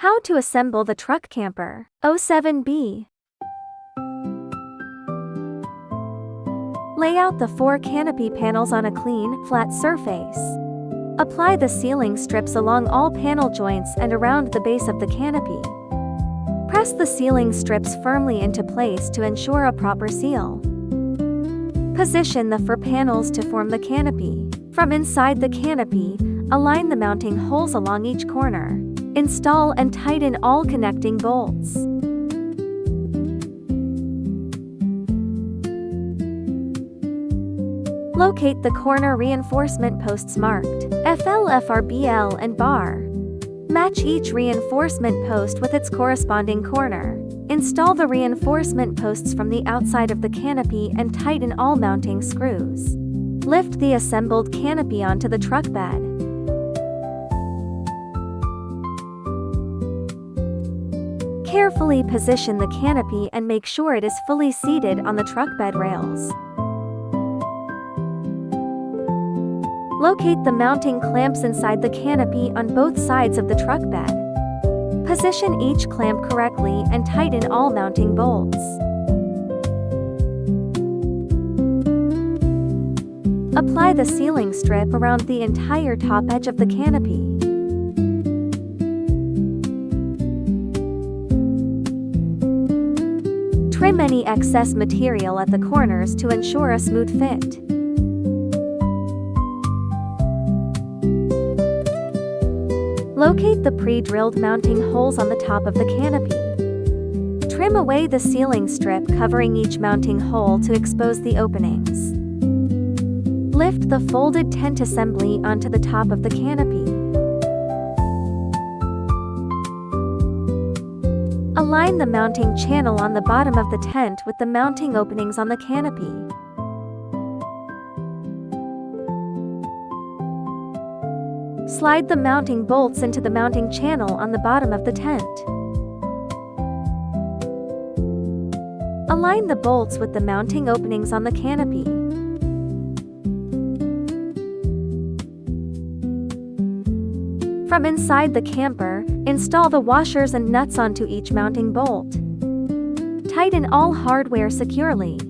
How to assemble the Truck Camper TP07B. Lay out the 4 canopy panels on a clean, flat surface. Apply the sealing strips along all panel joints and around the base of the canopy. Press the sealing strips firmly into place to ensure a proper seal. Position the 4 panels to form the canopy. From inside the canopy, align the mounting holes along each corner. Install and tighten all connecting bolts. Locate the corner reinforcement posts marked FL/FRBL and bar. Match each reinforcement post with its corresponding corner. Install the reinforcement posts from the outside of the canopy and tighten all mounting screws. Lift the assembled canopy onto the truck bed. Carefully position the canopy and make sure it is fully seated on the truck bed rails. Locate the mounting clamps inside the canopy on both sides of the truck bed. Position each clamp correctly and tighten all mounting bolts. Apply the sealing strip around the entire top edge of the canopy. Trim any excess material at the corners to ensure a smooth fit. Locate the pre-drilled mounting holes on the top of the canopy. Trim away the sealing strip covering each mounting hole to expose the openings. Lift the folded tent assembly onto the top of the canopy. Align the mounting channel on the bottom of the tent with the mounting openings on the canopy. Slide the mounting bolts into the mounting channel on the bottom of the tent. Align the bolts with the mounting openings on the canopy. From inside the camper, install the washers and nuts onto each mounting bolt. Tighten all hardware securely.